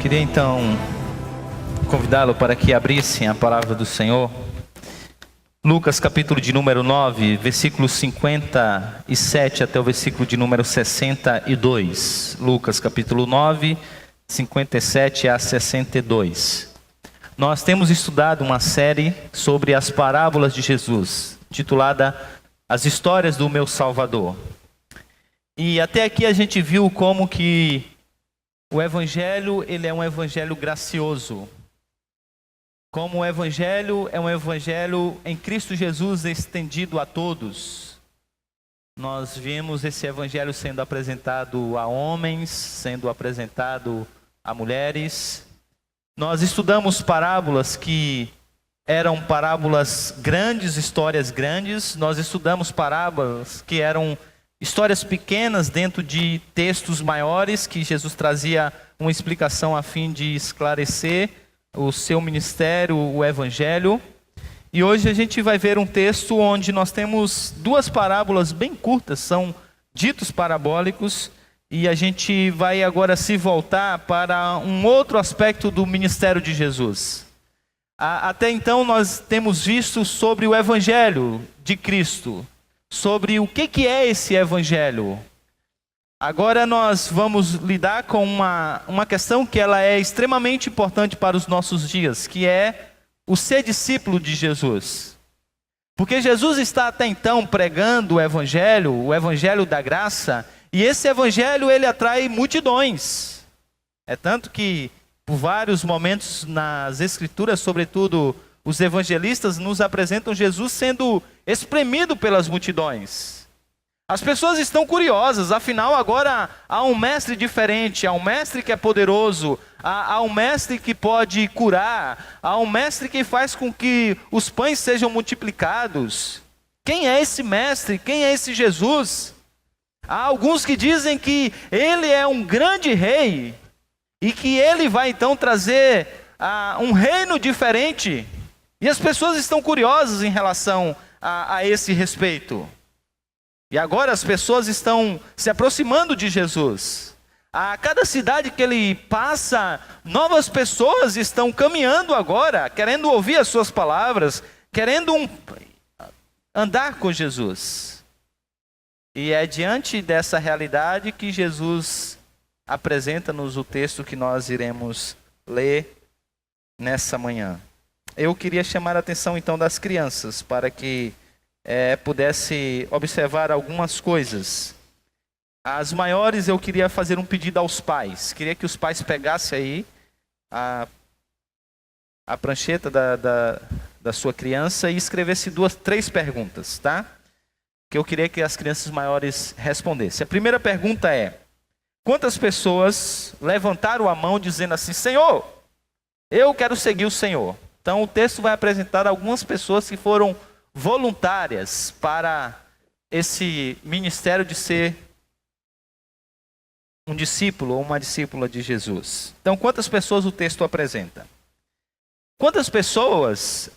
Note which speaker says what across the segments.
Speaker 1: Queria então convidá-lo para que abrissem a palavra do Senhor. Lucas capítulo de número 9, versículo 57 até o versículo de número 62. Lucas capítulo 9, 57 a 62. Nós temos estudado uma série sobre as parábolas de Jesus, titulada As Histórias do Meu Salvador. E até aqui a gente viu como que o Evangelho, ele é um Evangelho gracioso. Como o Evangelho é um Evangelho em Cristo Jesus estendido a todos. Nós vimos esse Evangelho sendo apresentado a homens, sendo apresentado a mulheres. Nós estudamos parábolas que eram parábolas grandes, histórias grandes. Nós estudamos parábolas que eram histórias pequenas dentro de textos maiores, que Jesus trazia uma explicação a fim de esclarecer o seu ministério, o Evangelho. E hoje a gente vai ver um texto onde nós temos duas parábolas bem curtas, são ditos parabólicos, e a gente vai agora se voltar para um outro aspecto do ministério de Jesus. Até então nós temos visto sobre o Evangelho de Cristo, sobre o que é esse Evangelho. Agora nós vamos lidar com uma questão que ela é extremamente importante para os nossos dias, que é o ser discípulo de Jesus. Porque Jesus está até então pregando o Evangelho da graça, e esse Evangelho ele atrai multidões. É tanto que por vários momentos nas Escrituras, sobretudo os evangelistas nos apresentam Jesus sendo espremido pelas multidões. As pessoas estão curiosas, afinal agora há um mestre diferente, há um mestre que é poderoso, há um mestre que pode curar, há um mestre que faz com que os pães sejam multiplicados. Quem é esse mestre? Quem é esse Jesus? Há alguns que dizem que ele é um grande rei e que ele vai então trazer um reino diferente. E as pessoas estão curiosas em relação a esse respeito. E agora as pessoas estão se aproximando de Jesus. A cada cidade que ele passa, novas pessoas estão caminhando agora, querendo ouvir as suas palavras, querendo andar com Jesus. E é diante dessa realidade que Jesus apresenta-nos o texto que nós iremos ler nessa manhã. Eu queria chamar a atenção então das crianças, para que pudesse observar algumas coisas. As maiores eu queria fazer um pedido aos pais. Queria que os pais pegassem aí a prancheta da sua criança e escrevesse 3 perguntas, tá? Que eu queria que as crianças maiores respondessem. A primeira pergunta é: quantas pessoas levantaram a mão dizendo assim: Senhor, eu quero seguir o Senhor? Então o texto vai apresentar algumas pessoas que foram voluntárias para esse ministério de ser um discípulo ou uma discípula de Jesus. Então quantas pessoas o texto apresenta? Quantas pessoas?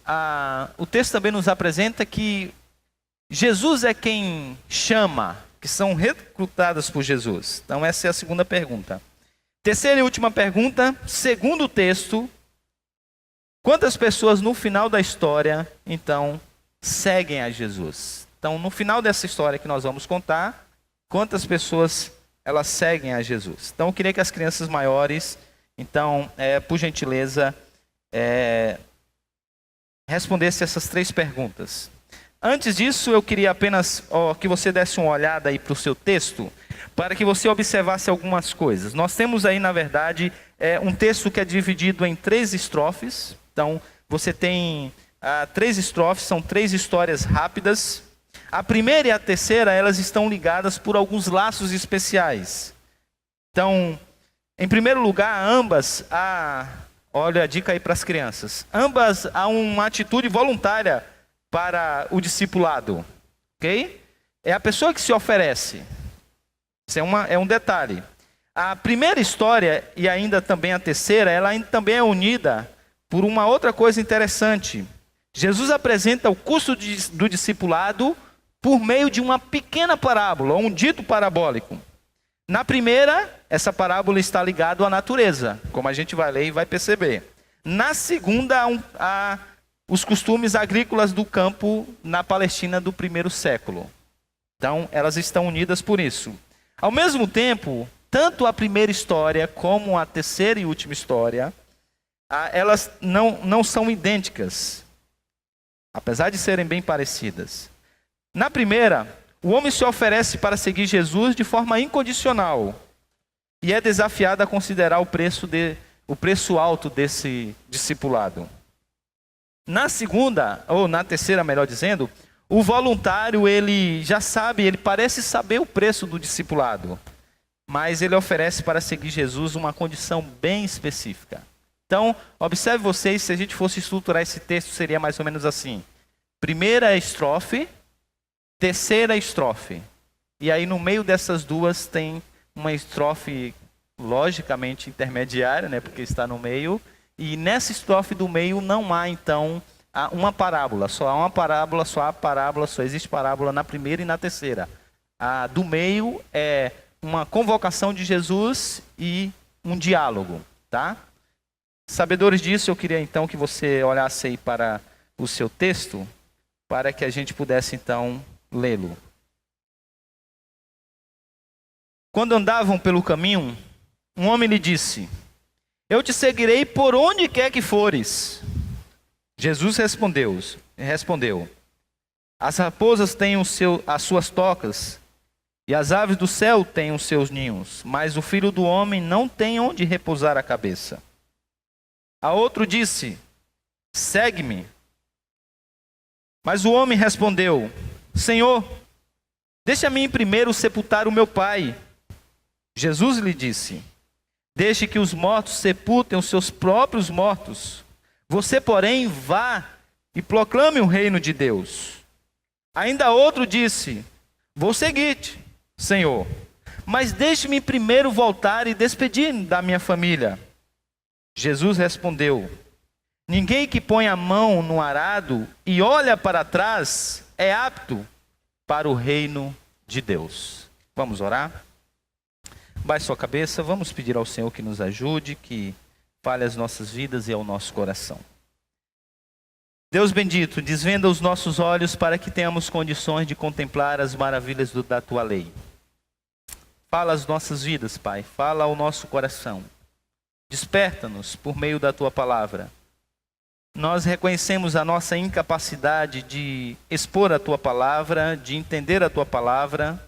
Speaker 1: O texto também nos apresenta que Jesus é quem chama, que são recrutadas por Jesus. Então essa é a segunda pergunta. Terceira e última pergunta, segundo o texto: quantas pessoas no final da história, então, seguem a Jesus? Então, no final dessa história que nós vamos contar, quantas pessoas elas seguem a Jesus? Então, eu queria que as crianças maiores, então, por gentileza, respondessem essas 3 perguntas. Antes disso, eu queria apenas que você desse uma olhada aí para o seu texto, para que você observasse algumas coisas. Nós temos aí, na verdade, um texto que é dividido em 3 estrofes. Então, você tem 3 estrofes, são 3 histórias rápidas. A primeira e a terceira, elas estão ligadas por alguns laços especiais. Então, em primeiro lugar, ambas, olha a dica aí para as crianças, ambas há uma atitude voluntária para o discipulado, ok? É a pessoa que se oferece. Isso é um detalhe. A primeira história, e ainda também a terceira, ela ainda também é unida por uma outra coisa interessante. Jesus apresenta o custo do discipulado por meio de uma pequena parábola, um dito parabólico. Na primeira, essa parábola está ligada à natureza, como a gente vai ler e vai perceber. Na segunda, há os costumes agrícolas do campo na Palestina do primeiro século. Então, elas estão unidas por isso. Ao mesmo tempo, tanto a primeira história como a terceira e última história, elas não são idênticas, apesar de serem bem parecidas. Na primeira, o homem se oferece para seguir Jesus de forma incondicional e é desafiado a considerar o preço alto desse discipulado. Na segunda, ou na terceira, melhor dizendo, o voluntário, ele já sabe, ele parece saber o preço do discipulado, mas ele oferece para seguir Jesus uma condição bem específica. Então, observe vocês, se a gente fosse estruturar esse texto, seria mais ou menos assim. Primeira estrofe, terceira estrofe. E aí no meio dessas duas tem uma estrofe logicamente intermediária, né, porque está no meio. E nessa estrofe do meio não há então uma parábola. Só há uma parábola, só existe parábola na primeira e na terceira. A do meio é uma convocação de Jesus e um diálogo, tá? Sabedores disso, eu queria então que você olhasse aí para o seu texto, para que a gente pudesse então lê-lo. Quando andavam pelo caminho, um homem lhe disse: eu te seguirei por onde quer que fores. Jesus respondeu: as raposas têm as suas tocas, e as aves do céu têm os seus ninhos, mas o filho do homem não tem onde repousar a cabeça. A outro disse: segue-me. Mas o homem respondeu: Senhor, deixa-me primeiro sepultar o meu pai. Jesus lhe disse: deixe que os mortos sepultem os seus próprios mortos. Você, porém, vá e proclame o reino de Deus. Ainda outro disse: vou seguir-te, Senhor, mas deixe-me primeiro voltar e despedir-me da minha família. Jesus respondeu: ninguém que põe a mão no arado e olha para trás é apto para o reino de Deus. Vamos orar? Baixe sua cabeça, vamos pedir ao Senhor que nos ajude, que fale as nossas vidas e ao nosso coração. Deus bendito, desvenda os nossos olhos para que tenhamos condições de contemplar as maravilhas da tua lei. Fala as nossas vidas, Pai, fala ao nosso coração. Desperta-nos por meio da tua palavra. Nós reconhecemos a nossa incapacidade de expor a tua palavra, de entender a tua palavra.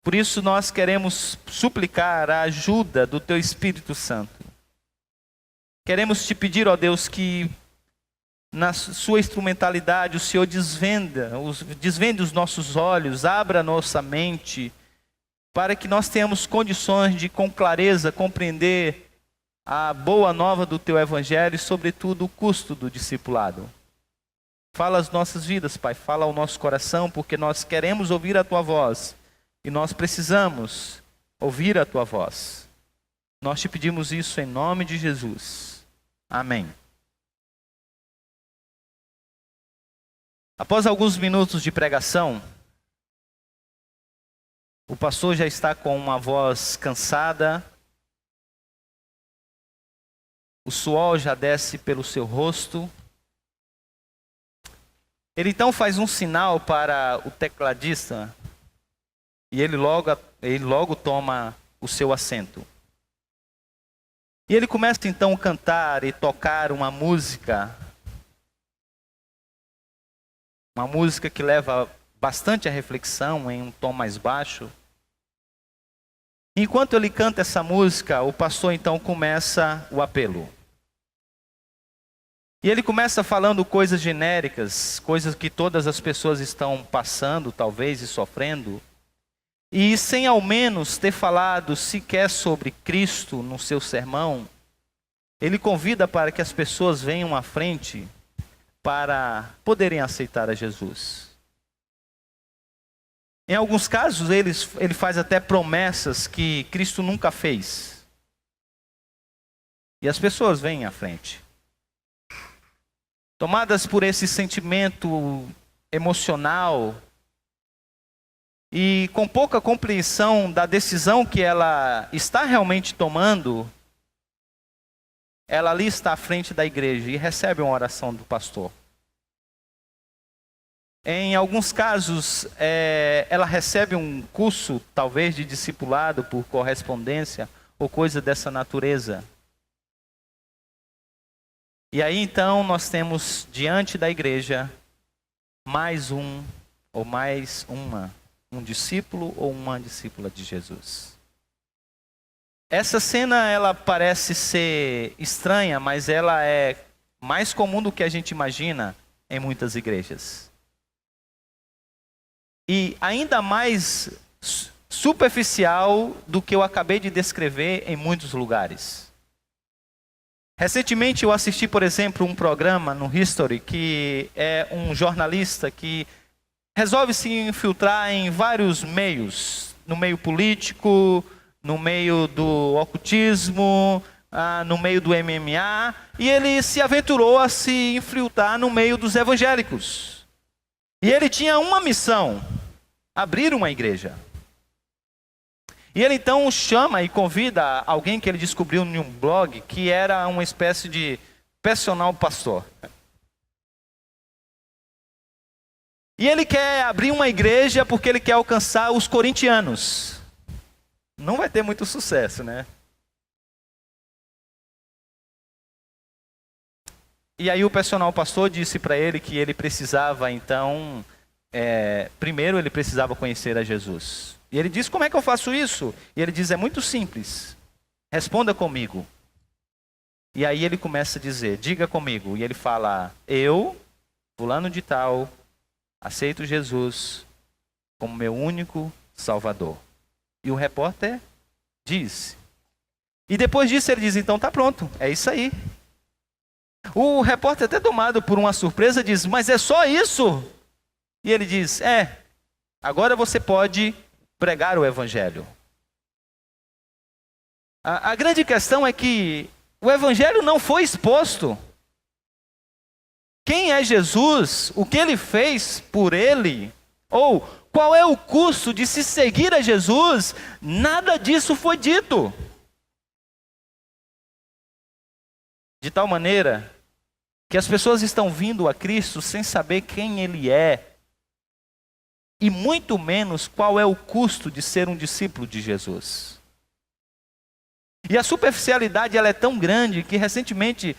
Speaker 1: Por isso nós queremos suplicar a ajuda do teu Espírito Santo. Queremos te pedir, ó Deus, que na sua instrumentalidade o Senhor desvende os nossos olhos, abra a nossa mente, para que nós tenhamos condições de com clareza compreender a boa nova do teu evangelho e sobretudo o custo do discipulado. Fala as nossas vidas, Pai, fala ao nosso coração, porque nós queremos ouvir a tua voz e nós precisamos ouvir a tua voz. Nós te pedimos isso em nome de Jesus. Amém. Após alguns minutos de pregação, o pastor já está com uma voz cansada, o suor já desce pelo seu rosto. Ele então faz um sinal para o tecladista e ele logo toma o seu assento. E ele começa então a cantar e tocar uma música que leva bastante a reflexão em um tom mais baixo. Enquanto ele canta essa música, o pastor então começa o apelo. E ele começa falando coisas genéricas, coisas que todas as pessoas estão passando, talvez, e sofrendo. E sem ao menos ter falado sequer sobre Cristo no seu sermão, ele convida para que as pessoas venham à frente para poderem aceitar a Jesus. Em alguns casos, ele faz até promessas que Cristo nunca fez. E as pessoas vêm à frente. Tomadas por esse sentimento emocional, e com pouca compreensão da decisão que ela está realmente tomando, ela ali está à frente da igreja e recebe uma oração do pastor. Em alguns casos, ela recebe um curso, talvez, de discipulado por correspondência ou coisa dessa natureza. E aí então nós temos diante da igreja mais um ou mais um discípulo ou uma discípula de Jesus. Essa cena ela parece ser estranha, mas ela é mais comum do que a gente imagina em muitas igrejas. E ainda mais superficial do que eu acabei de descrever em muitos lugares. Recentemente eu assisti, por exemplo, um programa no History, que é um jornalista que resolve se infiltrar em vários meios, no meio político, no meio do ocultismo, no meio do MMA, e ele se aventurou a se infiltrar no meio dos evangélicos. E ele tinha uma missão: abrir uma igreja. E ele então chama e convida alguém que ele descobriu em um blog, que era uma espécie de personal pastor. E ele quer abrir uma igreja porque ele quer alcançar os corintianos. Não vai ter muito sucesso, né? E aí o personal pastor disse para ele que ele precisava então, primeiro ele precisava conhecer a Jesus. E ele diz: como é que eu faço isso? E ele diz: é muito simples, responda comigo. E aí ele começa a dizer: diga comigo. E ele fala: eu, fulano de tal, aceito Jesus como meu único Salvador. E o repórter diz. E depois disso ele diz: então tá pronto, é isso aí. O repórter, até tomado por uma surpresa, diz: mas é só isso? E ele diz: agora você pode pregar o evangelho. A grande questão é que o evangelho não foi exposto. Quem é Jesus? O que ele fez por ele? Ou qual é o custo de se seguir a Jesus? Nada disso foi dito. De tal maneira que as pessoas estão vindo a Cristo sem saber quem ele é. E muito menos qual é o custo de ser um discípulo de Jesus. E a superficialidade ela é tão grande que recentemente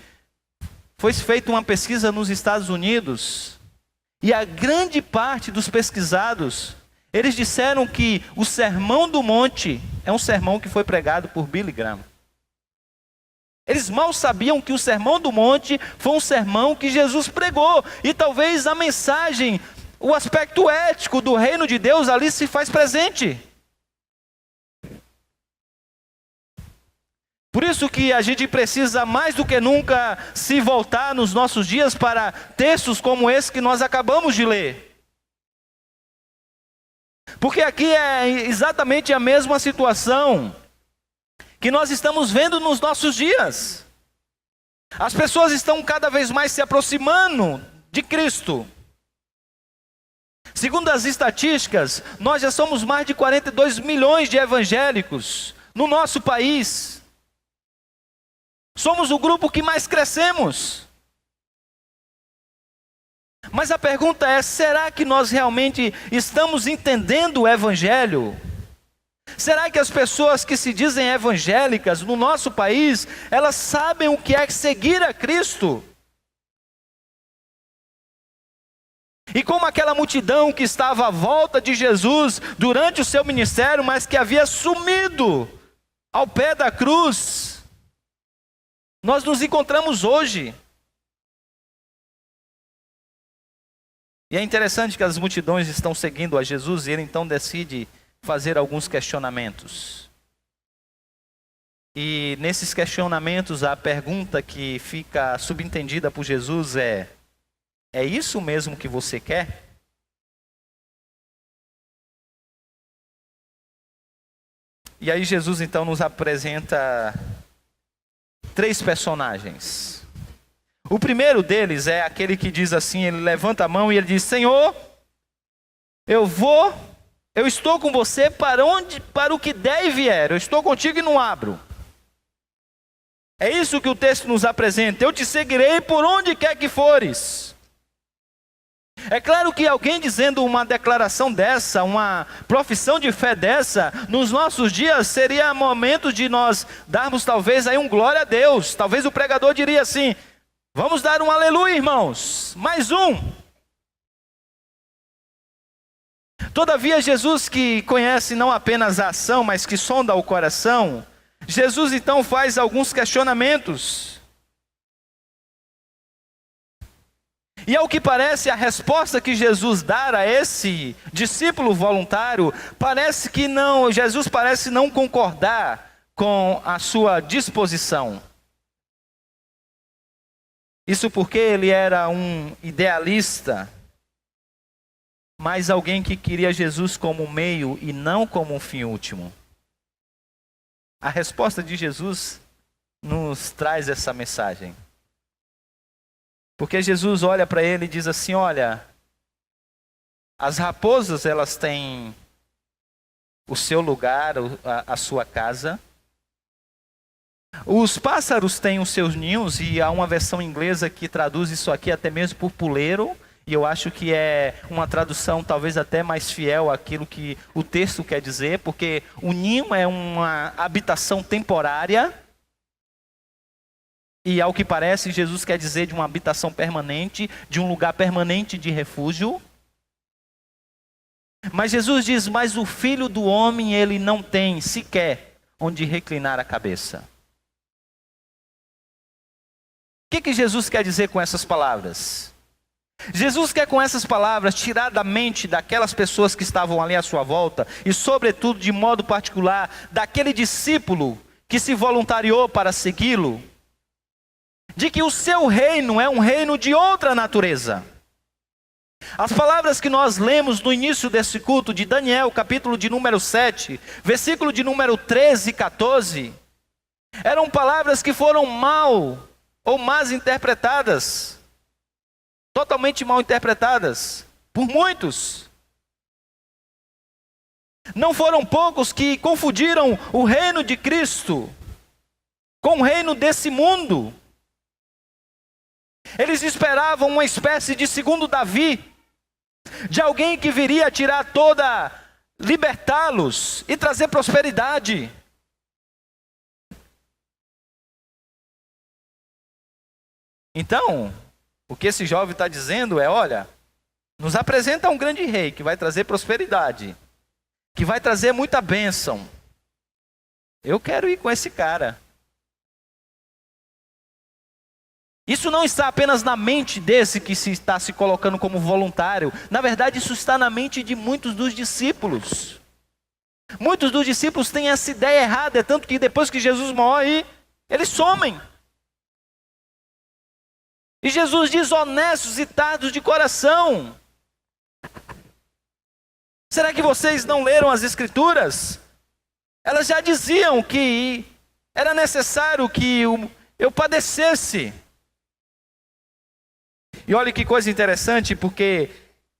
Speaker 1: foi feita uma pesquisa nos Estados Unidos. E a grande parte dos pesquisados, eles disseram que o Sermão do Monte é um sermão que foi pregado por Billy Graham. Eles mal sabiam que o Sermão do Monte foi um sermão que Jesus pregou. E talvez a mensagem, o aspecto ético do reino de Deus ali se faz presente. Por isso que a gente precisa mais do que nunca se voltar nos nossos dias para textos como esse que nós acabamos de ler. Porque aqui é exatamente a mesma situação que nós estamos vendo nos nossos dias. As pessoas estão cada vez mais se aproximando de Cristo. Segundo as estatísticas, nós já somos mais de 42 milhões de evangélicos no nosso país. Somos o grupo que mais crescemos. Mas a pergunta é: será que nós realmente estamos entendendo o evangelho? Será que as pessoas que se dizem evangélicas no nosso país, elas sabem o que é seguir a Cristo? E como aquela multidão que estava à volta de Jesus durante o seu ministério, mas que havia sumido ao pé da cruz, nós nos encontramos hoje. E é interessante que as multidões estão seguindo a Jesus e ele então decide fazer alguns questionamentos. E nesses questionamentos a pergunta que fica subentendida por Jesus é isso mesmo que você quer? E aí Jesus então nos apresenta 3 personagens. O primeiro deles é aquele que diz assim, ele levanta a mão e ele diz: Senhor, eu vou Eu estou com você para o que der e vier. Eu estou contigo e não abro. É isso que o texto nos apresenta. Eu te seguirei por onde quer que fores. É claro que alguém dizendo uma declaração dessa, uma profissão de fé dessa, nos nossos dias seria momento de nós darmos talvez aí um glória a Deus. Talvez o pregador diria assim: vamos dar um aleluia, irmãos. Mais um. Todavia, Jesus, que conhece não apenas a ação, mas que sonda o coração, Jesus então faz alguns questionamentos. E ao que parece, a resposta que Jesus dá a esse discípulo voluntário, parece que não, Jesus parece não concordar com a sua disposição. Isso porque ele era um idealista, mas alguém que queria Jesus como meio e não como um fim último. A resposta de Jesus nos traz essa mensagem. Porque Jesus olha para ele e diz assim: olha, as raposas elas têm o seu lugar, a sua casa. Os pássaros têm os seus ninhos, e há uma versão inglesa que traduz isso aqui até mesmo por puleiro. E eu acho que é uma tradução talvez até mais fiel àquilo que o texto quer dizer, porque o ninho é uma habitação temporária, e ao que parece Jesus quer dizer de uma habitação permanente, de um lugar permanente de refúgio. Mas Jesus diz: mas o Filho do Homem, ele não tem sequer onde reclinar a cabeça. O que Jesus quer dizer com essas palavras? Jesus quer com essas palavras tirar da mente daquelas pessoas que estavam ali à sua volta, e sobretudo de modo particular, daquele discípulo que se voluntariou para segui-lo, de que o seu reino é um reino de outra natureza. As palavras que nós lemos no início desse culto de Daniel, capítulo de número 7, versículo de número 13 e 14, eram palavras que foram mal ou más interpretadas. Totalmente mal interpretadas por muitos. Não foram poucos que confundiram o reino de Cristo com o reino desse mundo. Eles esperavam uma espécie de segundo Davi, de alguém que viria tirar toda, libertá-los e trazer prosperidade. Então, o que esse jovem está dizendo é: olha, nos apresenta um grande rei que vai trazer prosperidade, que vai trazer muita bênção. Eu quero ir com esse cara. Isso não está apenas na mente desse que se está se colocando como voluntário. Na verdade, isso está na mente de muitos dos discípulos. Muitos dos discípulos têm essa ideia errada, é tanto que depois que Jesus morre, eles somem. E Jesus diz: honestos e tardos de coração. Será que vocês não leram as Escrituras? Elas já diziam que era necessário que eu padecesse. E olha que coisa interessante, porque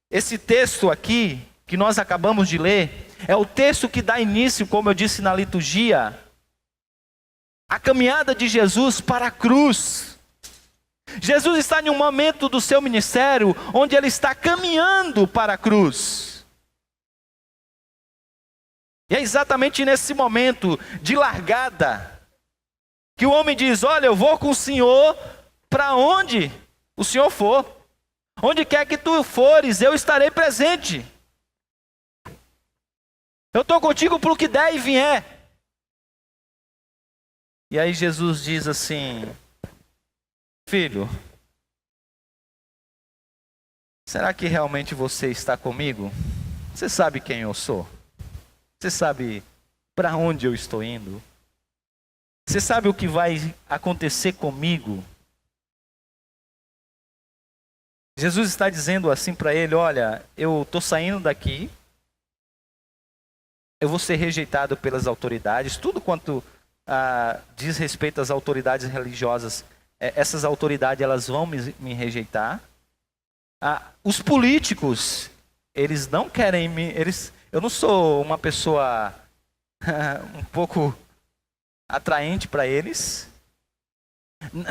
Speaker 1: esse texto aqui, que nós acabamos de ler, é o texto que dá início, como eu disse na liturgia, a caminhada de Jesus para a cruz. Jesus está em um momento do seu ministério onde ele está caminhando para a cruz. E é exatamente nesse momento de largada que o homem diz: olha, eu vou com o Senhor para onde o Senhor for. Onde quer que tu fores, eu estarei presente. Eu estou contigo para o que der e vier. E aí Jesus diz assim: filho, será que realmente você está comigo? Você sabe quem eu sou? Você sabe para onde eu estou indo? Você sabe o que vai acontecer comigo? Jesus está dizendo assim para ele: olha, eu estou saindo daqui, eu vou ser rejeitado pelas autoridades, tudo quanto diz respeito às autoridades religiosas, essas autoridades elas vão me rejeitar. Os políticos, eles não querem Eu não sou uma pessoa um pouco atraente para eles.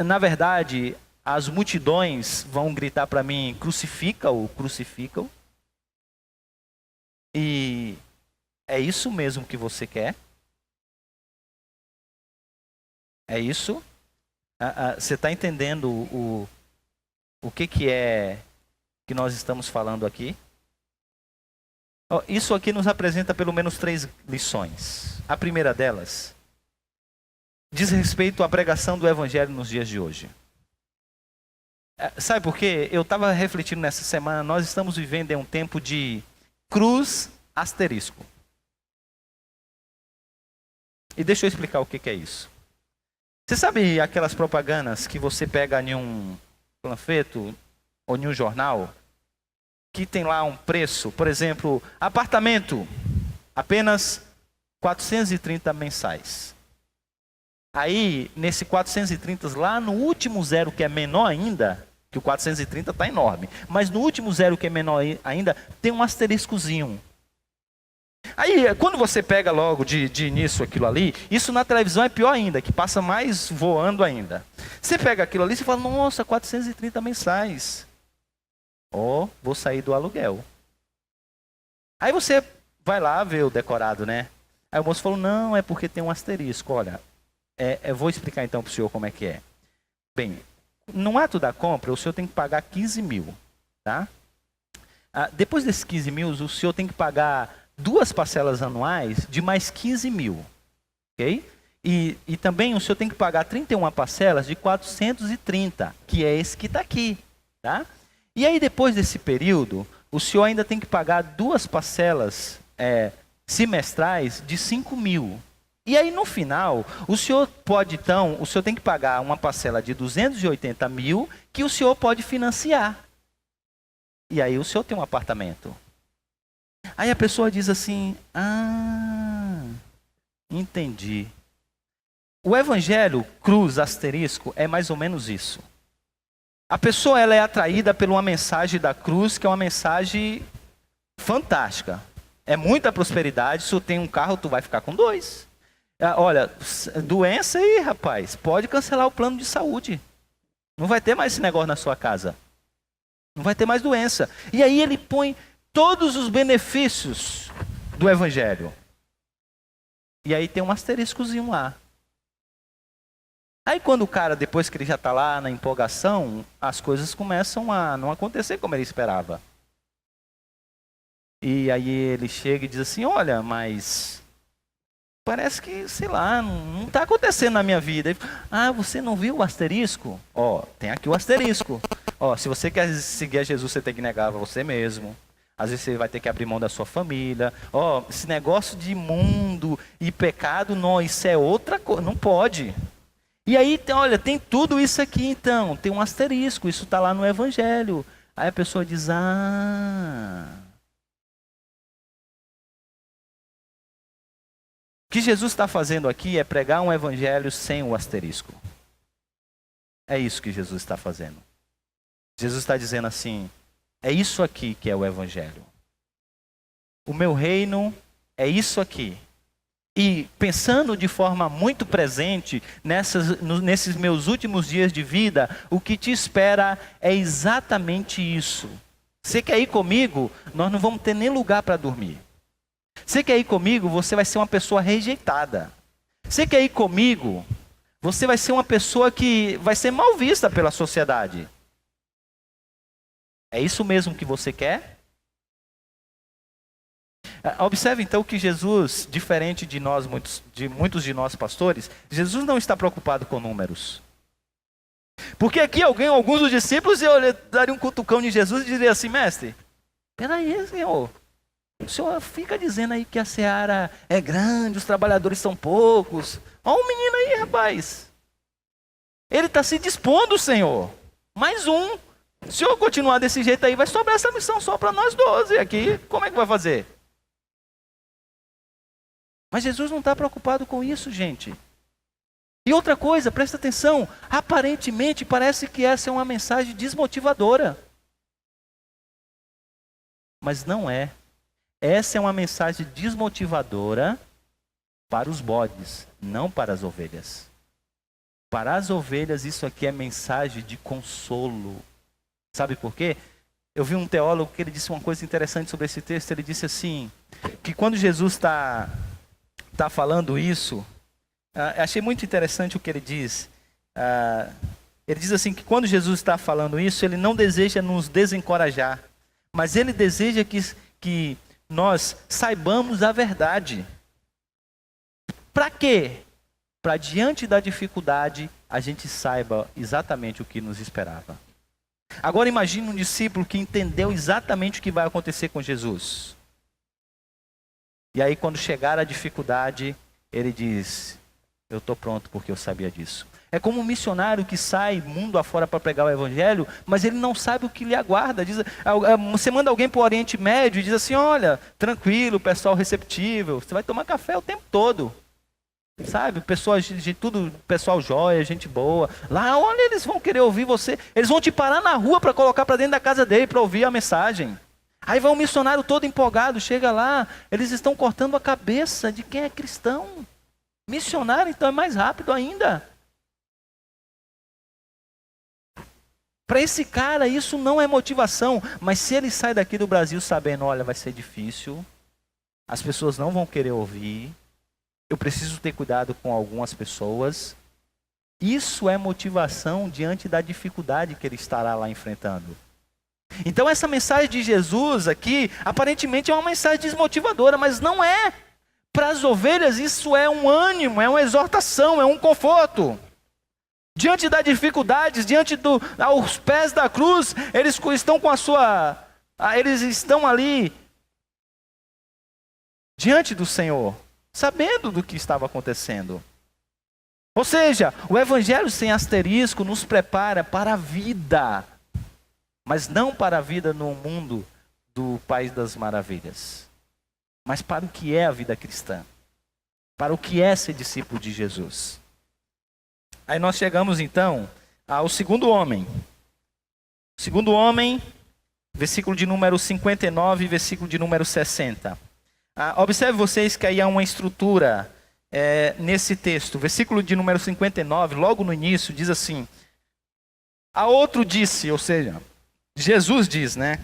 Speaker 1: Na verdade, as multidões vão gritar para mim: crucifica-o, crucifica-o. E é isso mesmo que você quer? É isso? Você está entendendo o que é que nós estamos falando aqui? Isso aqui nos apresenta pelo menos 3 lições. A primeira delas diz respeito à pregação do evangelho nos dias de hoje. Sabe por quê? Eu estava refletindo nessa semana, nós estamos vivendo em um tempo de cruz asterisco. E deixa eu explicar o que é isso. Você sabe aquelas propagandas que você pega em um panfleto ou em um jornal, que tem lá um preço, por exemplo, apartamento, apenas 430 mensais. Aí, nesse 430, lá no último zero, que é menor ainda, que o 430 está enorme, mas no último zero, que é menor ainda, tem um asteriscozinho. Aí, quando você pega logo de início aquilo ali, isso na televisão é pior ainda, que passa mais voando ainda. Você pega aquilo ali e fala: nossa, 430 mensais. Vou sair do aluguel. Aí você vai lá ver o decorado, né? Aí o moço falou: não, é porque tem um asterisco. Olha, eu vou explicar então para o senhor como é que é. Bem, no ato da compra, o senhor tem que pagar 15 mil, tá? Depois desses 15 mil, o senhor tem que pagar 2 parcelas anuais de mais 15 mil, ok? E também o senhor tem que pagar 31 parcelas de 430, que é esse que está aqui, tá? E aí depois desse período, o senhor ainda tem que pagar 2 parcelas semestrais de 5 mil. E aí no final, o senhor tem que pagar uma parcela de 280 mil que o senhor pode financiar. E aí o senhor tem um apartamento. Aí a pessoa diz assim: entendi. O evangelho cruz asterisco é mais ou menos isso. A pessoa ela é atraída por uma mensagem da cruz, que é uma mensagem fantástica. É muita prosperidade. Se tu tem um carro, tu vai ficar com 2. Olha, doença aí, rapaz, pode cancelar o plano de saúde. Não vai ter mais esse negócio na sua casa. Não vai ter mais doença. E aí ele põe todos os benefícios do evangelho. E aí tem um asteriscozinho lá. Aí quando o cara, depois que ele já está lá na empolgação, as coisas começam a não acontecer como ele esperava. E aí ele chega e diz assim: olha, mas parece que, sei lá, não está acontecendo na minha vida. Você não viu o asterisco? Tem aqui o asterisco. Se você quer seguir a Jesus, você tem que negar a você mesmo. Às vezes você vai ter que abrir mão da sua família. Esse negócio de mundo e pecado, não, isso é outra coisa, não pode. E aí, olha, tem tudo isso aqui então, tem um asterisco, isso está lá no evangelho. Aí a pessoa diz: o que Jesus está fazendo aqui é pregar um evangelho sem o asterisco. É isso que Jesus está fazendo. Jesus está dizendo assim: é isso aqui que é o evangelho. O meu reino é isso aqui. E pensando de forma muito presente nesses meus últimos dias de vida, o que te espera é exatamente isso. Você quer ir comigo? Nós não vamos ter nem lugar para dormir. Você quer ir comigo? Você vai ser uma pessoa rejeitada. Você quer ir comigo? Você vai ser uma pessoa que vai ser mal vista pela sociedade. É isso mesmo que você quer? Observe então que Jesus, diferente de muitos de nós pastores, Jesus não está preocupado com números. Porque aqui alguns dos discípulos dariam um cutucão de Jesus e diriam assim: mestre, peraí, Senhor, o Senhor fica dizendo aí que a seara é grande, os trabalhadores são poucos. Olha o menino aí, rapaz. Ele está se dispondo, Senhor. Mais um. Se o Senhor continuar desse jeito aí, vai sobrar essa missão só para nós 12 aqui. Como é que vai fazer? Mas Jesus não está preocupado com isso, gente. E outra coisa, presta atenção, aparentemente parece que essa é uma mensagem desmotivadora. Mas não é. essa é uma mensagem desmotivadora para os bodes, não para as ovelhas. Para as ovelhas, isso aqui é mensagem de consolo. Sabe por quê? Eu vi um teólogo que ele disse uma coisa interessante sobre esse texto. Ele disse assim, que quando Jesus está falando isso, achei muito interessante o que ele diz. Ele diz assim, que quando Jesus está falando isso, ele não deseja nos desencorajar, mas ele deseja que nós saibamos a verdade. Para quê? Para diante da dificuldade, a gente saiba exatamente o que nos esperava. Agora imagine um discípulo que entendeu exatamente o que vai acontecer com Jesus. E aí quando chegar a dificuldade, ele diz, eu estou pronto porque eu sabia disso. É como um missionário que sai mundo afora para pregar o evangelho, mas ele não sabe o que lhe aguarda. Você manda alguém para o Oriente Médio e diz assim, olha, tranquilo, pessoal receptível, você vai tomar café o tempo todo. Sabe, pessoas de tudo, pessoal jóia, gente boa. Lá, olha, eles vão querer ouvir você. Eles vão te parar na rua para colocar para dentro da casa dele para ouvir a mensagem. Aí vai um missionário todo empolgado, chega lá, eles estão cortando a cabeça de quem é cristão. Missionário, então, é mais rápido ainda. Para esse cara, isso não é motivação. Mas se ele sai daqui do Brasil sabendo, olha, vai ser difícil, as pessoas não vão querer ouvir, eu preciso ter cuidado com algumas pessoas. Isso é motivação diante da dificuldade que ele estará lá enfrentando. Então essa mensagem de Jesus aqui, aparentemente é uma mensagem desmotivadora, mas não é. Para as ovelhas isso é um ânimo, é uma exortação, é um conforto. Diante das dificuldades, aos pés da cruz, eles estão eles estão ali diante do Senhor, sabendo do que estava acontecendo. Ou seja, o evangelho sem asterisco nos prepara para a vida, mas não para a vida no mundo do País das Maravilhas, mas para o que é a vida cristã, para o que é ser discípulo de Jesus. Aí nós chegamos então ao segundo homem. O segundo homem, versículo de número 59, versículo de número 60. Observe vocês que aí há uma estrutura nesse texto. Versículo de número 59, logo no início, diz assim: a outro disse, ou seja, Jesus diz, né?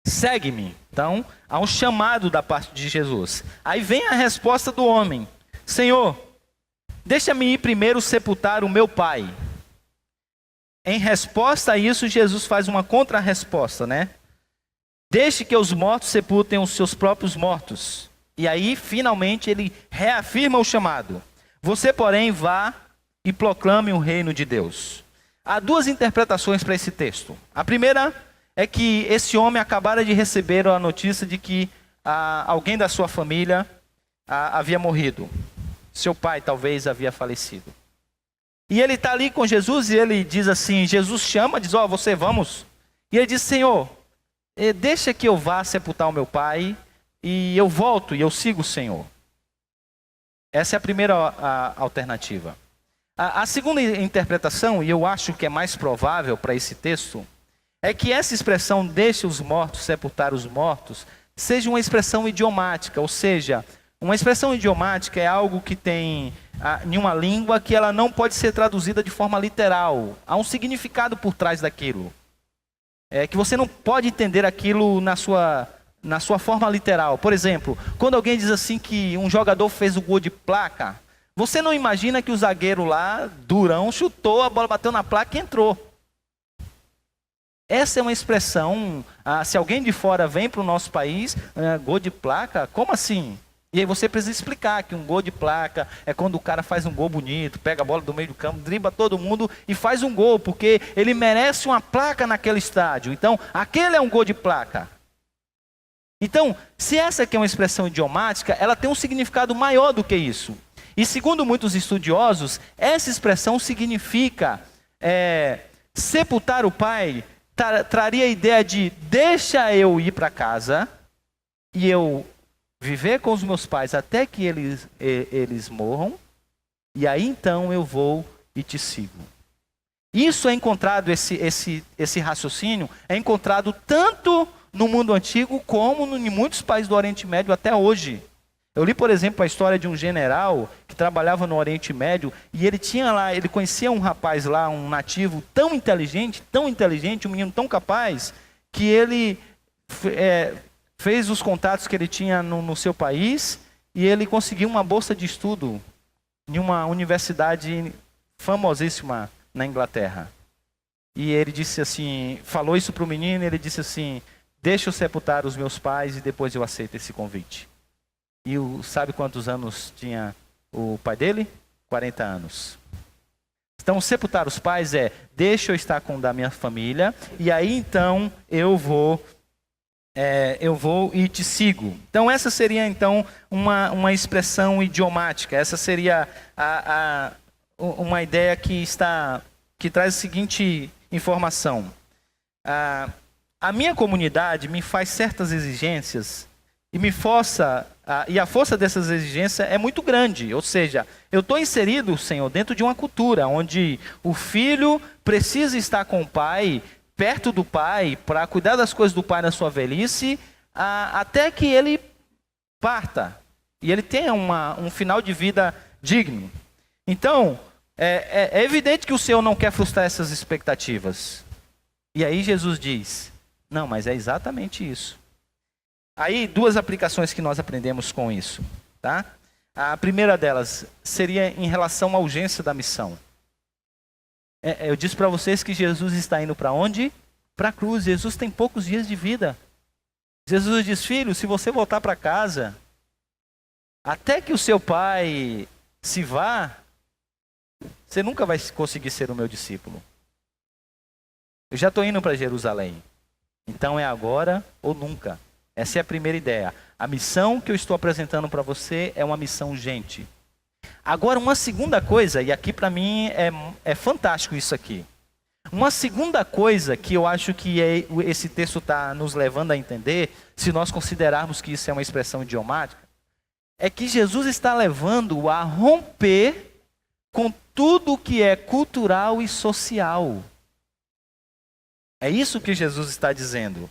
Speaker 1: Segue-me. Então, há um chamado da parte de Jesus. Aí vem a resposta do homem: Senhor, deixa-me ir primeiro sepultar o meu pai. Em resposta a isso, Jesus faz uma contra-resposta, né? Deixe que os mortos sepultem os seus próprios mortos. E aí, finalmente, ele reafirma o chamado. Você, porém, vá e proclame o reino de Deus. Há duas interpretações para esse texto. A primeira é que esse homem acabara de receber a notícia de que alguém da sua família havia morrido. Seu pai talvez havia falecido. E ele está ali com Jesus e ele diz assim, Jesus chama, diz, você vamos. E ele diz, Senhor, deixa que eu vá sepultar o meu pai e eu volto e eu sigo o Senhor. Essa é a primeira alternativa. A segunda interpretação, e eu acho que é mais provável para esse texto, é que essa expressão, deixe os mortos sepultar os mortos, seja uma expressão idiomática, ou seja, uma expressão idiomática é algo que tem em uma língua que ela não pode ser traduzida de forma literal. Há um significado por trás daquilo. Que você não pode entender aquilo na sua forma literal. Por exemplo, quando alguém diz assim que um jogador fez o gol de placa, você não imagina que o zagueiro lá, durão, chutou, a bola bateu na placa e entrou. Essa é uma expressão, se alguém de fora vem para o nosso país, gol de placa, como assim? E aí você precisa explicar que um gol de placa é quando o cara faz um gol bonito, pega a bola do meio do campo, dribla todo mundo e faz um gol, porque ele merece uma placa naquele estádio. Então, aquele é um gol de placa. Então, se essa aqui é uma expressão idiomática, ela tem um significado maior do que isso. E segundo muitos estudiosos, essa expressão significa sepultar o pai, traria a ideia de deixa eu ir para casa e eu viver com os meus pais até que eles morram, e aí então eu vou e te sigo. Isso é encontrado, esse raciocínio é encontrado tanto no mundo antigo como em muitos países do Oriente Médio até hoje. Eu li, por exemplo, a história de um general que trabalhava no Oriente Médio e ele conhecia um rapaz lá, um nativo tão inteligente, um menino tão capaz, que ele fez os contatos que ele tinha no seu país e ele conseguiu uma bolsa de estudo em uma universidade famosíssima na Inglaterra. E ele disse assim, falou isso para o menino, ele disse assim: deixa eu sepultar os meus pais e depois eu aceito esse convite. E sabe quantos anos tinha o pai dele? 40 anos. Então, sepultar os pais deixa eu estar com o da minha família, e aí então eu vou e te sigo. Então, essa seria então uma expressão idiomática. Essa seria uma ideia que traz a seguinte informação. A minha comunidade me faz certas exigências e me força, e a força dessas exigências é muito grande. Ou seja, eu estou inserido, Senhor, dentro de uma cultura onde o filho precisa estar com o pai, perto do pai, para cuidar das coisas do pai na sua velhice, até que ele parta e ele tenha um final de vida digno. Então, é evidente que o Senhor não quer frustrar essas expectativas. E aí Jesus diz: não, mas é exatamente isso. Aí, duas aplicações que nós aprendemos com isso, tá? A primeira delas seria em relação à urgência da missão. Eu disse para vocês que Jesus está indo para onde? Para a cruz. Jesus tem poucos dias de vida. Jesus diz: filho, se você voltar para casa, até que o seu pai se vá, você nunca vai conseguir ser o meu discípulo. Eu já estou indo para Jerusalém. Então é agora ou nunca. Essa é a primeira ideia. A missão que eu estou apresentando para você é uma missão urgente. Agora, uma segunda coisa, e aqui para mim é fantástico isso aqui. Uma segunda coisa que eu acho que esse texto está nos levando a entender, se nós considerarmos que isso é uma expressão idiomática, é que Jesus está levando a romper com tudo que é cultural e social. É isso que Jesus está dizendo.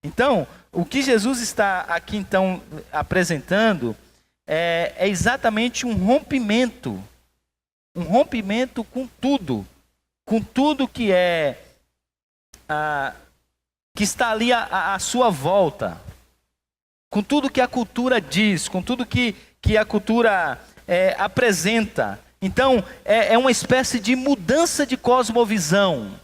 Speaker 1: Então, o que Jesus está aqui então apresentando é exatamente um rompimento com tudo que que está ali à sua volta, com tudo que a cultura diz, com tudo que a cultura apresenta. Então, é uma espécie de mudança de cosmovisão.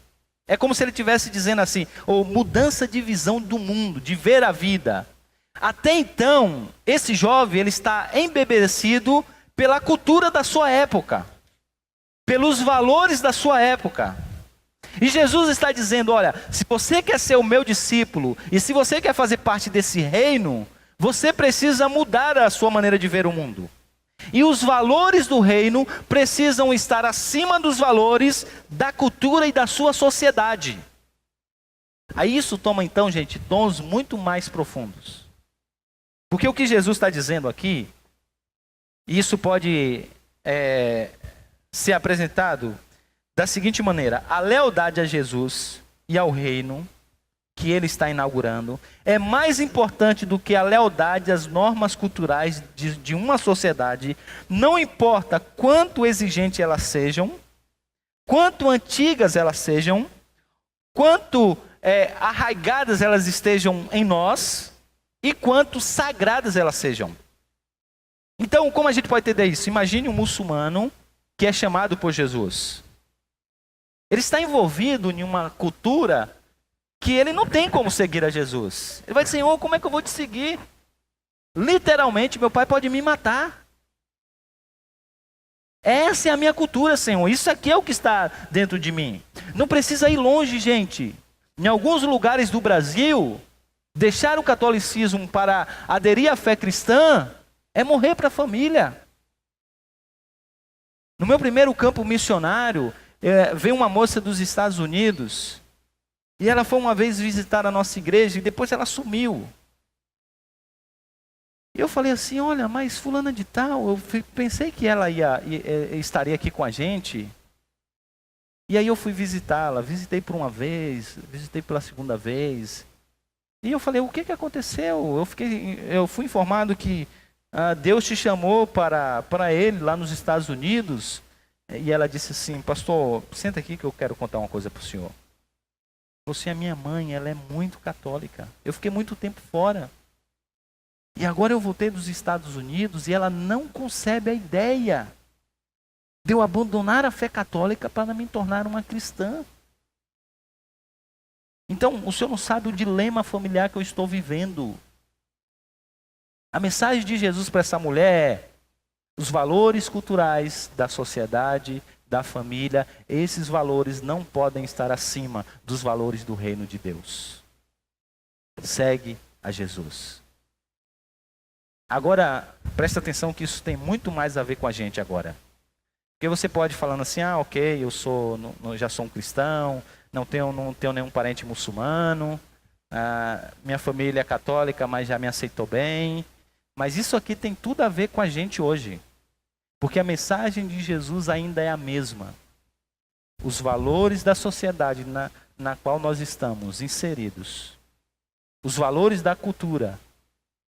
Speaker 1: É como se ele estivesse dizendo assim, ou mudança de visão do mundo, de ver a vida. Até então, esse jovem ele está embebecido pela cultura da sua época, pelos valores da sua época. E Jesus está dizendo: olha, se você quer ser o meu discípulo, e se você quer fazer parte desse reino, você precisa mudar a sua maneira de ver o mundo. E os valores do reino precisam estar acima dos valores da cultura e da sua sociedade. Aí isso toma então, gente, tons muito mais profundos. Porque o que Jesus está dizendo aqui, e isso pode ser apresentado da seguinte maneira: a lealdade a Jesus e ao reino que ele está inaugurando é mais importante do que a lealdade às normas culturais de uma sociedade, não importa quanto exigentes elas sejam, quanto antigas elas sejam, quanto arraigadas elas estejam em nós e quanto sagradas elas sejam. Então, como a gente pode entender isso? Imagine um muçulmano que é chamado por Jesus. Ele está envolvido em uma cultura que ele não tem como seguir a Jesus. Ele vai dizer: Senhor, como é que eu vou te seguir? Literalmente, meu pai pode me matar. Essa é a minha cultura, Senhor. Isso aqui é o que está dentro de mim. Não precisa ir longe, gente. Em alguns lugares do Brasil, deixar o catolicismo para aderir à fé cristã é morrer para a família. No meu primeiro campo missionário, veio uma moça dos Estados Unidos. E ela foi uma vez visitar a nossa igreja e depois ela sumiu. E eu falei assim: olha, mas fulana de tal, eu pensei que ela estaria aqui com a gente. E aí eu fui visitá-la, visitei por uma vez, visitei pela segunda vez. E eu falei, o que que aconteceu? Eu fui informado que Deus te chamou para ele lá nos Estados Unidos. E ela disse assim, pastor, senta aqui que eu quero contar uma coisa para o senhor. Você, a minha mãe, ela é muito católica. Eu fiquei muito tempo fora. E agora eu voltei dos Estados Unidos e ela não concebe a ideia de eu abandonar a fé católica para me tornar uma cristã. Então, o senhor não sabe o dilema familiar que eu estou vivendo. A mensagem de Jesus para essa mulher é: os valores culturais da sociedade, da família, esses valores não podem estar acima dos valores do reino de Deus. Segue a Jesus. Agora, presta atenção que isso tem muito mais a ver com a gente agora. Porque você pode falando assim, ok, já sou um cristão, não tenho nenhum parente muçulmano, minha família é católica, mas já me aceitou bem. Mas isso aqui tem tudo a ver com a gente hoje. Porque a mensagem de Jesus ainda é a mesma. Os valores da sociedade na qual nós estamos inseridos, os valores da cultura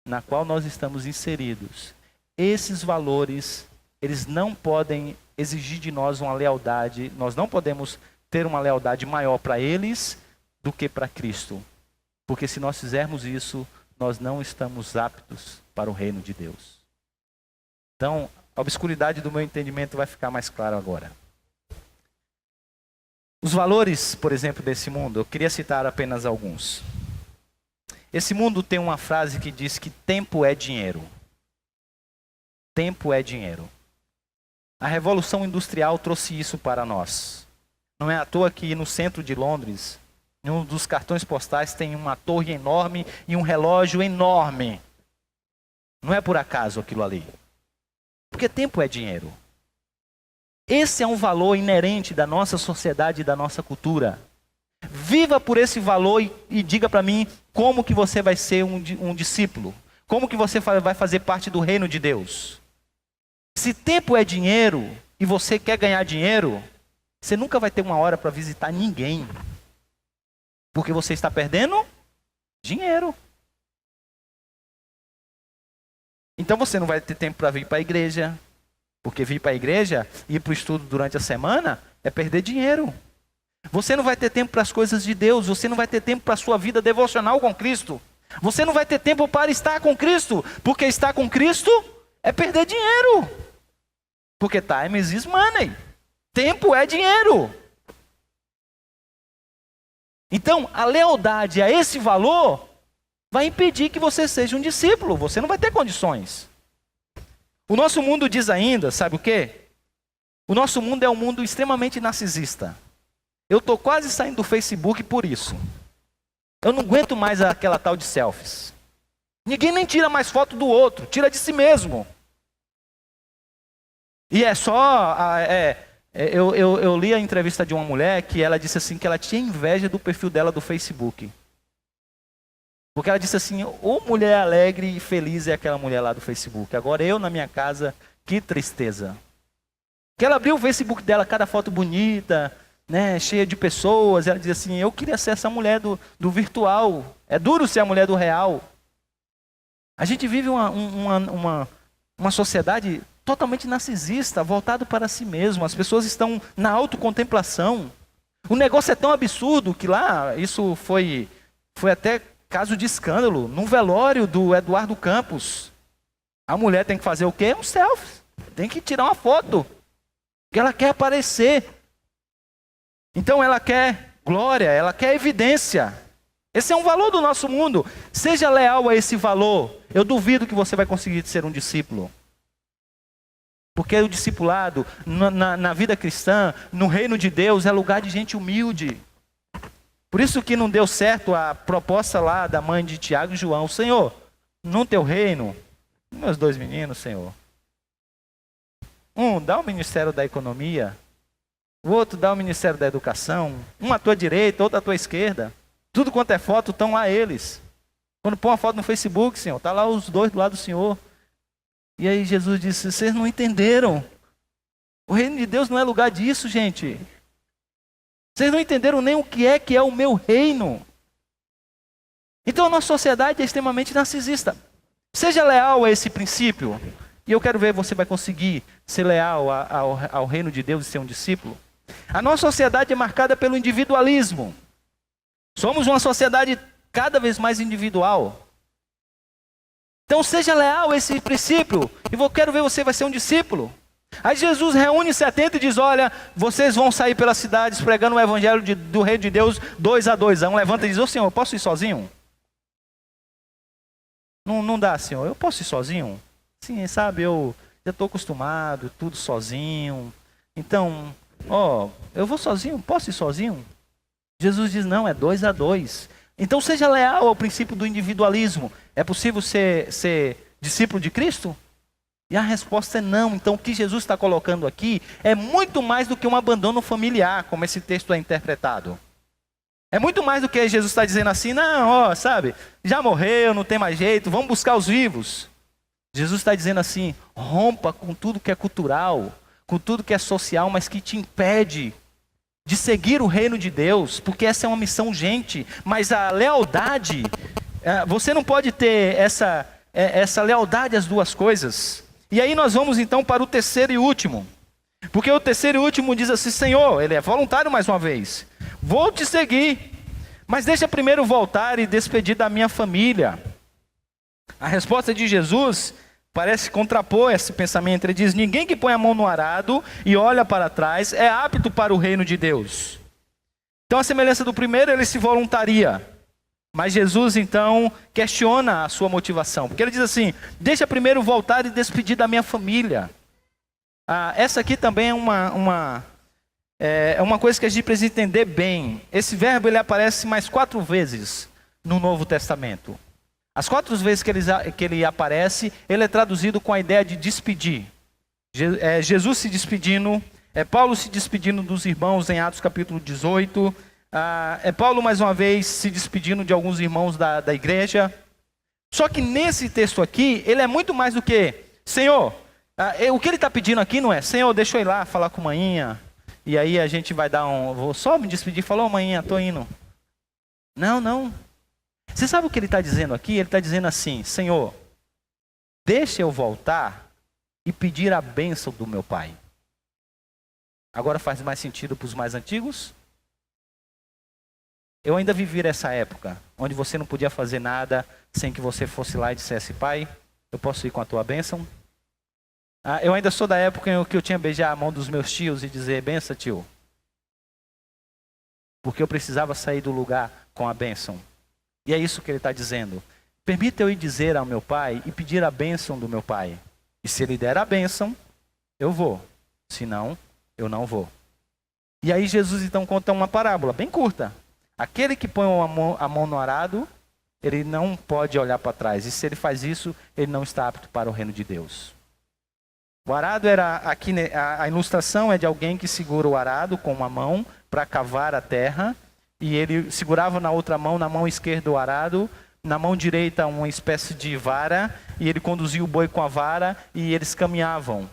Speaker 1: na qual nós estamos inseridos, esses valores, eles não podem exigir de nós uma lealdade, nós não podemos ter uma lealdade maior para eles do que para Cristo. Porque se nós fizermos isso, nós não estamos aptos para o reino de Deus. Então, a obscuridade do meu entendimento vai ficar mais clara agora. Os valores, por exemplo, desse mundo, eu queria citar apenas alguns. Esse mundo tem uma frase que diz que tempo é dinheiro. Tempo é dinheiro. A Revolução Industrial trouxe isso para nós. Não é à toa que no centro de Londres, em um dos cartões postais tem uma torre enorme e um relógio enorme. Não é por acaso aquilo ali. Porque tempo é dinheiro. Esse é um valor inerente da nossa sociedade e da nossa cultura. Viva por esse valor e diga para mim como que você vai ser um discípulo. Como que você vai fazer parte do reino de Deus. Se tempo é dinheiro e você quer ganhar dinheiro, você nunca vai ter uma hora para visitar ninguém. Porque você está perdendo dinheiro. Então você não vai ter tempo para vir para a igreja. Porque vir para a igreja e ir para o estudo durante a semana é perder dinheiro. Você não vai ter tempo para as coisas de Deus. Você não vai ter tempo para a sua vida devocional com Cristo. Você não vai ter tempo para estar com Cristo. Porque estar com Cristo é perder dinheiro. Porque time is money. Tempo é dinheiro. Então, a lealdade a esse valor vai impedir que você seja um discípulo. Você não vai ter condições. O nosso mundo diz ainda, sabe o quê? O nosso mundo é um mundo extremamente narcisista. Eu estou quase saindo do Facebook por isso. Eu não aguento mais aquela tal de selfies. Ninguém nem tira mais foto do outro, tira de si mesmo. E é só... Eu li a entrevista de uma mulher que ela disse assim que ela tinha inveja do perfil dela do Facebook. Porque ela disse assim, ô mulher alegre e feliz é aquela mulher lá do Facebook. Agora eu na minha casa, que tristeza. Que ela abriu o Facebook dela, cada foto bonita, né, cheia de pessoas. Ela dizia assim, eu queria ser essa mulher do virtual. É duro ser a mulher do real. A gente vive uma sociedade totalmente narcisista, voltado para si mesmo. As pessoas estão na autocontemplação. O negócio é tão absurdo que lá, isso foi até caso de escândalo, num velório do Eduardo Campos. A mulher tem que fazer o quê? Um selfie. Tem que tirar uma foto. Porque ela quer aparecer. Então ela quer glória, ela quer evidência. Esse é um valor do nosso mundo. Seja leal a esse valor. Eu duvido que você vai conseguir ser um discípulo. Porque o discipulado, na vida cristã, no reino de Deus, é lugar de gente humilde. Por isso que não deu certo a proposta lá da mãe de Tiago e João. Senhor, no teu reino, meus dois meninos, Senhor. Um dá o ministério da economia, o outro dá o ministério da educação, um à tua direita, outro à tua esquerda. Tudo quanto é foto, estão lá eles. Quando põe uma foto no Facebook, Senhor, está lá os dois do lado do Senhor. E aí Jesus disse, vocês não entenderam. O reino de Deus não é lugar disso, gente. Vocês não entenderam nem o que é o meu reino. Então a nossa sociedade é extremamente narcisista. Seja leal a esse princípio. E eu quero ver se você vai conseguir ser leal ao reino de Deus e ser um discípulo. A nossa sociedade é marcada pelo individualismo. Somos uma sociedade cada vez mais individual. Então seja leal a esse princípio. E eu quero ver se você vai ser um discípulo. Aí Jesus reúne 70 e diz, olha, vocês vão sair pelas cidades pregando o evangelho do reino de Deus 2 a 2. Aí um levanta e diz, ô Senhor, eu posso ir sozinho? Não dá, Senhor, eu posso ir sozinho? Sim, sabe, eu já estou acostumado, tudo sozinho. Então, eu vou sozinho, posso ir sozinho? Jesus diz, não, é 2 a 2. Então seja leal ao princípio do individualismo. É possível ser discípulo de Cristo? E a resposta é não. Então o que Jesus está colocando aqui é muito mais do que um abandono familiar, como esse texto é interpretado. É muito mais do que Jesus está dizendo assim, não, sabe, já morreu, não tem mais jeito, vamos buscar os vivos. Jesus está dizendo assim, rompa com tudo que é cultural, com tudo que é social, mas que te impede de seguir o reino de Deus, porque essa é uma missão urgente. Mas a lealdade, você não pode ter essa lealdade às duas coisas. E aí nós vamos então para o terceiro e último. Porque o terceiro e último diz assim, Senhor, ele é voluntário mais uma vez. Vou te seguir, mas deixa primeiro voltar e despedir da minha família. A resposta de Jesus parece contrapor esse pensamento. Ele diz, ninguém que põe a mão no arado e olha para trás é apto para o reino de Deus. Então a semelhança do primeiro, ele se voluntaria. Mas Jesus então questiona a sua motivação. Porque ele diz assim, deixa primeiro voltar e despedir da minha família. Essa aqui também é uma coisa que a gente precisa entender bem. Esse verbo ele aparece mais 4 vezes no Novo Testamento. As 4 vezes que ele aparece, ele é traduzido com a ideia de despedir. Jesus se despedindo, Paulo se despedindo dos irmãos em Atos capítulo 18. Paulo mais uma vez se despedindo de alguns irmãos da igreja. Só que nesse texto aqui, ele é muito mais do que, Senhor, o que ele está pedindo aqui não é, Senhor, deixa eu ir lá falar com a manhinha, e aí a gente vai vou só me despedir, falou manhinha, estou indo. Não. Você sabe o que ele está dizendo aqui? Ele está dizendo assim, Senhor, deixa eu voltar e pedir a bênção do meu pai. Agora faz mais sentido para os mais antigos? Eu ainda vivi essa época, onde você não podia fazer nada sem que você fosse lá e dissesse, pai, eu posso ir com a tua bênção? Eu ainda sou da época em que eu tinha que beijar a mão dos meus tios e dizer, benção tio. Porque eu precisava sair do lugar com a bênção. E é isso que ele está dizendo. Permita eu ir dizer ao meu pai e pedir a bênção do meu pai. E se ele der a bênção, eu vou. Se não, eu não vou. E aí Jesus então conta uma parábola bem curta. Aquele que põe a mão no arado, ele não pode olhar para trás. E se ele faz isso, ele não está apto para o reino de Deus. O arado era, aqui a ilustração é de alguém que segura o arado com uma mão para cavar a terra. E ele segurava na outra mão, na mão esquerda o arado, na mão direita uma espécie de vara. E ele conduzia o boi com a vara e eles caminhavam.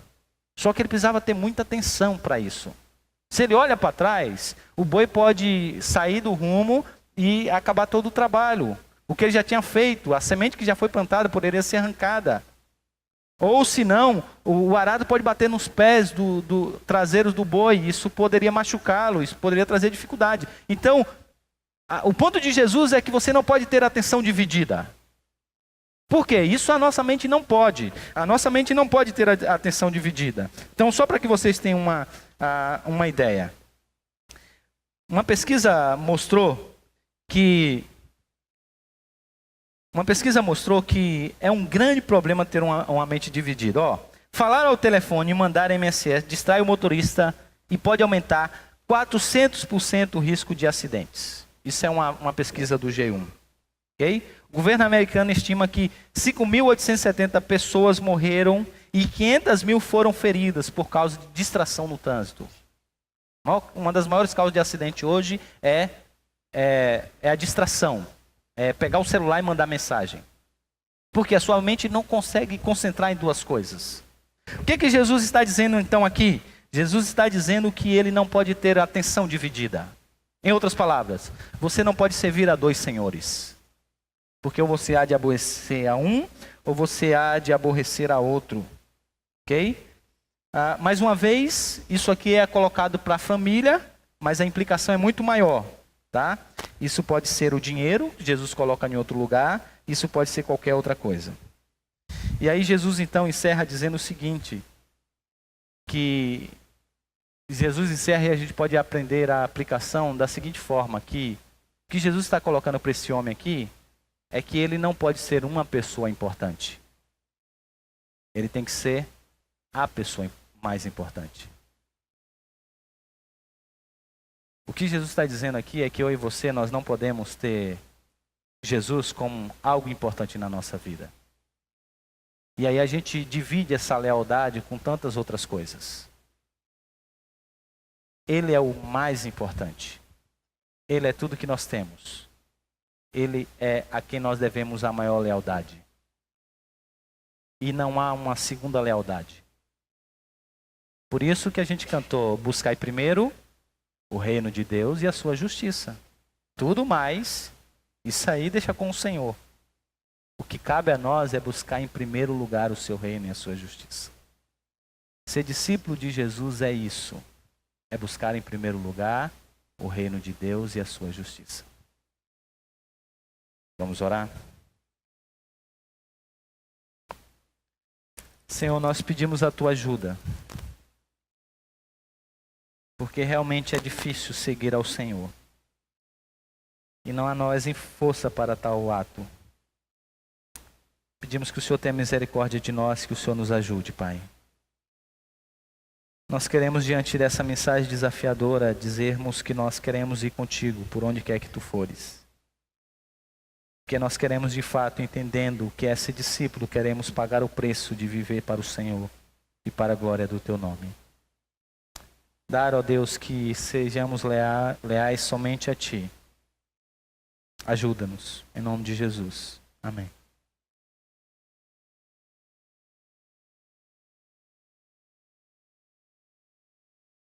Speaker 1: Só que ele precisava ter muita atenção para isso. Se ele olha para trás, o boi pode sair do rumo e acabar todo o trabalho. O que ele já tinha feito, a semente que já foi plantada poderia ser arrancada. Ou se não, o arado pode bater nos pés traseiros do boi, isso poderia machucá-lo, isso poderia trazer dificuldade. Então, o ponto de Jesus é que você não pode ter atenção dividida. Por quê? Isso a nossa mente não pode. A nossa mente não pode ter a atenção dividida. Então, só para que vocês tenham uma ideia. Uma pesquisa mostrou que é um grande problema ter uma mente dividida. Falar ao telefone e mandar MSS distrai o motorista e pode aumentar 400% o risco de acidentes. Isso é uma pesquisa do G1. Okay? O governo americano estima que 5.870 pessoas morreram e 500 mil foram feridas por causa de distração no trânsito. Uma das maiores causas de acidente hoje é a distração. É pegar o celular e mandar mensagem. Porque a sua mente não consegue concentrar em duas coisas. O que Jesus está dizendo então aqui? Jesus está dizendo que ele não pode ter a atenção dividida. Em outras palavras, você não pode servir a 2 senhores. Porque ou você há de aborrecer a um, ou você há de aborrecer a outro. Ok? Mais uma vez, isso aqui é colocado para a família, mas a implicação é muito maior. Tá? Isso pode ser o dinheiro, que Jesus coloca em outro lugar. Isso pode ser qualquer outra coisa. E aí Jesus então encerra dizendo o seguinte, que Jesus encerra e a gente pode aprender a aplicação da seguinte forma, que o que Jesus está colocando para esse homem aqui é que ele não pode ser uma pessoa importante. Ele tem que ser a pessoa mais importante. O que Jesus está dizendo aqui é que eu e você, nós não podemos ter Jesus como algo importante na nossa vida. E aí a gente divide essa lealdade com tantas outras coisas. Ele é o mais importante. Ele é tudo que nós temos. Ele é a quem nós devemos a maior lealdade. E não há uma segunda lealdade. Por isso que a gente cantou, buscai primeiro o reino de Deus e a sua justiça. Tudo mais, isso aí deixa com o Senhor. O que cabe a nós é buscar em primeiro lugar o seu reino e a sua justiça. Ser discípulo de Jesus é isso. É buscar em primeiro lugar o reino de Deus e a sua justiça. Vamos orar? Senhor, nós pedimos a tua ajuda. Porque realmente é difícil seguir ao Senhor. E não há nós em força para tal ato. Pedimos que o Senhor tenha misericórdia de nós, que o Senhor nos ajude, Pai. Nós queremos, diante dessa mensagem desafiadora, dizermos que nós queremos ir contigo, por onde quer que tu fores. Porque nós queremos, de fato, entendendo o que é ser discípulo, queremos pagar o preço de viver para o Senhor e para a glória do teu nome. Dar, ó Deus, que sejamos leais somente a ti. Ajuda-nos, em nome de Jesus. Amém.